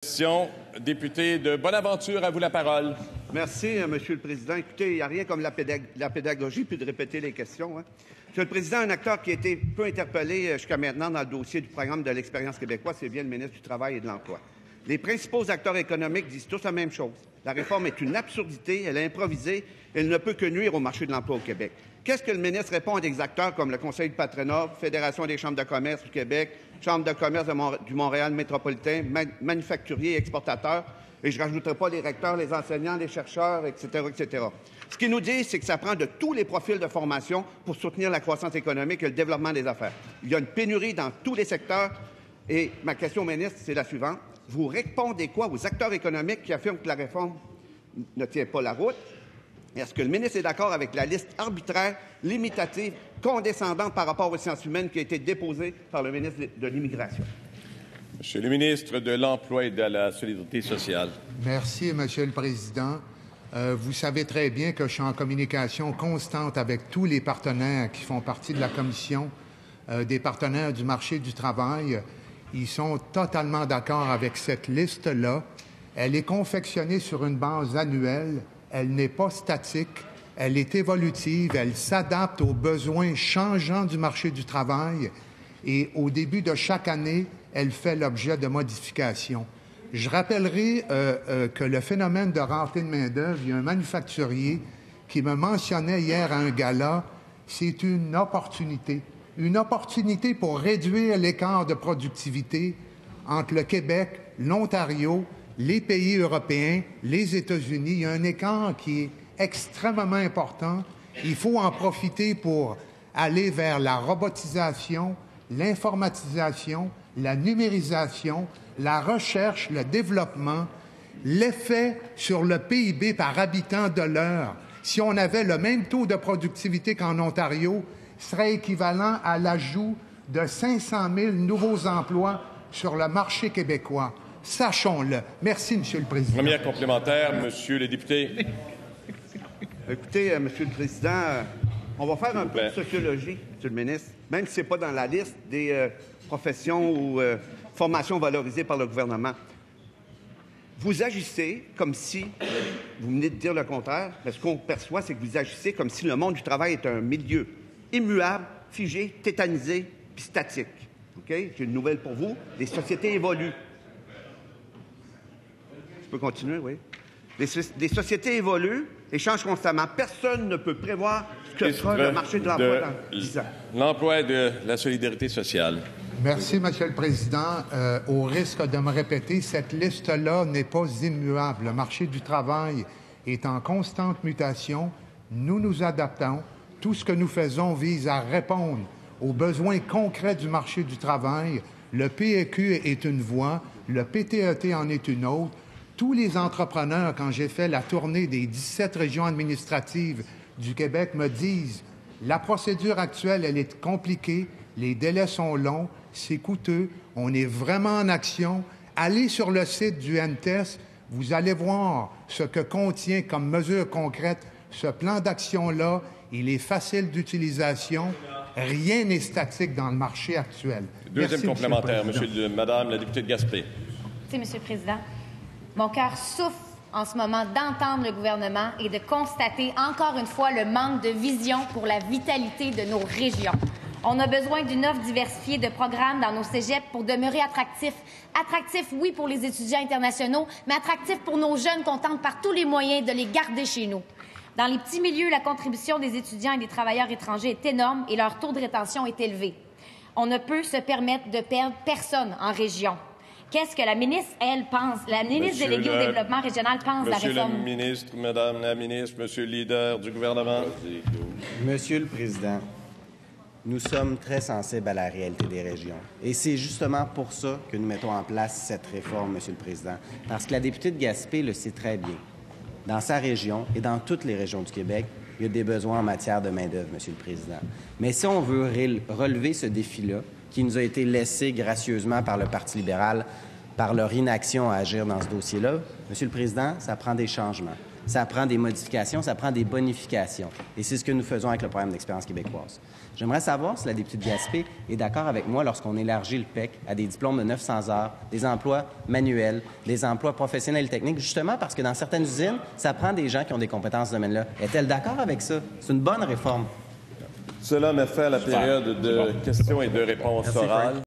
Question, député de Bonaventure, à vous la parole. Merci, Monsieur le Président. Écoutez, il n'y a rien comme la pédagogie puis de répéter les questions. Monsieur le Président, un acteur qui a été peu interpellé jusqu'à maintenant dans le dossier du programme de l'expérience québécoise, c'est bien le ministre du Travail et de l'Emploi. Les principaux acteurs économiques disent tous la même chose. La réforme est une absurdité, elle est improvisée, elle ne peut que nuire au marché de l'emploi au Québec. Qu'est-ce que le ministre répond à des acteurs comme le Conseil du patronat, Fédération des chambres de commerce du Québec, Chambre de commerce du Montréal métropolitain, manufacturiers et exportateurs, et je ne rajouterai pas les recteurs, les enseignants, les chercheurs, etc., etc. Ce qu'ils nous disent, c'est que ça prend de tous les profils de formation pour soutenir la croissance économique et le développement des affaires. Il y a une pénurie dans tous les secteurs, et ma question au ministre, c'est la suivante. Vous répondez quoi aux acteurs économiques qui affirment que la réforme ne tient pas la route? Est-ce que le ministre est d'accord avec la liste arbitraire, limitative, condescendante par rapport aux sciences humaines qui a été déposée par le ministre de l'Immigration? Monsieur le ministre de l'Emploi et de la Solidarité sociale. Merci, Monsieur le Président. Vous savez très bien que je suis en communication constante avec tous les partenaires qui font partie de la Commission, des partenaires du marché du travail. Ils sont totalement d'accord avec cette liste-là. Elle est confectionnée sur une base annuelle. Elle n'est pas statique, elle est évolutive, elle s'adapte aux besoins changeants du marché du travail et au début de chaque année, elle fait l'objet de modifications. Je rappellerai que le phénomène de rareté de main-d'œuvre, il y a un manufacturier qui me mentionnait hier à un gala, c'est une opportunité pour réduire l'écart de productivité entre le Québec, l'Ontario, les pays européens, les États-Unis. Il y a un écart qui est extrêmement important. Il faut en profiter pour aller vers la robotisation, l'informatisation, la numérisation, la recherche, le développement, l'effet sur le PIB par habitant de l'heure. Si on avait le même taux de productivité qu'en Ontario, serait équivalent à l'ajout de 500 000 nouveaux emplois sur le marché québécois. Sachons-le. Merci, Monsieur le Président. Première complémentaire, Monsieur le député. Écoutez, Monsieur le Président, on va faire un peu de sociologie, Monsieur le ministre, même si ce n'est pas dans la liste des professions ou formations valorisées par le gouvernement. Vous agissez comme si, vous venez de dire le contraire, mais ce qu'on perçoit, c'est que vous agissez comme si le monde du travail est un milieu immuable, figé, tétanisé, puis statique. Okay? J'ai une nouvelle pour vous. Les sociétés évoluent. Je peux continuer, oui. Les sociétés évoluent et changent constamment. Personne ne peut prévoir ce que sera le marché de l'emploi dans 10 ans. L'emploi et de la solidarité sociale. Merci, Monsieur le Président. Au risque de me répéter, cette liste-là n'est pas immuable. Le marché du travail est en constante mutation. Nous nous adaptons. Tout ce que nous faisons vise à répondre aux besoins concrets du marché du travail. Le PEQ est une voie, le PTET en est une autre. Tous les entrepreneurs, quand j'ai fait la tournée des 17 régions administratives du Québec, me disent « La procédure actuelle, elle est compliquée, les délais sont longs, c'est coûteux, on est vraiment en action. Allez sur le site du NTES, vous allez voir ce que contient comme mesure concrète ce plan d'action-là. Il est facile d'utilisation. Rien n'est statique dans le marché actuel. » Deuxième complémentaire, Madame la députée de Gaspé. Merci, Monsieur le Président. Mon cœur souffre en ce moment d'entendre le gouvernement et de constater encore une fois le manque de vision pour la vitalité de nos régions. On a besoin d'une offre diversifiée de programmes dans nos cégeps pour demeurer attractifs. Attractifs, oui, pour les étudiants internationaux, mais attractifs pour nos jeunes qu'on tente par tous les moyens de les garder chez nous. Dans les petits milieux, la contribution des étudiants et des travailleurs étrangers est énorme et leur taux de rétention est élevé. On ne peut se permettre de perdre personne en région. Qu'est-ce que la ministre, elle, pense? La ministre déléguée au développement régional pense de la réforme? Monsieur le ministre, Madame la ministre, Monsieur le leader du gouvernement. Monsieur le Président, nous sommes très sensibles à la réalité des régions. Et c'est justement pour ça que nous mettons en place cette réforme, Monsieur le Président. Parce que la députée de Gaspé le sait très bien. Dans sa région et dans toutes les régions du Québec, il y a des besoins en matière de main-d'œuvre, Monsieur le Président. Mais si on veut relever ce défi-là, qui nous a été laissé gracieusement par le Parti libéral, par leur inaction à agir dans ce dossier-là, Monsieur le Président, ça prend des changements. ça prend des modifications, ça prend des bonifications. Et c'est ce que nous faisons avec le programme d'expérience québécoise. J'aimerais savoir si la députée de Gaspé est d'accord avec moi lorsqu'on élargit le PEC à des diplômes de 900 heures, des emplois manuels, des emplois professionnels et techniques, justement parce que dans certaines usines, ça prend des gens qui ont des compétences dans ce domaine-là. Est-elle d'accord avec ça? C'est une bonne réforme. Cela met fin à la période de questions et de réponses orales.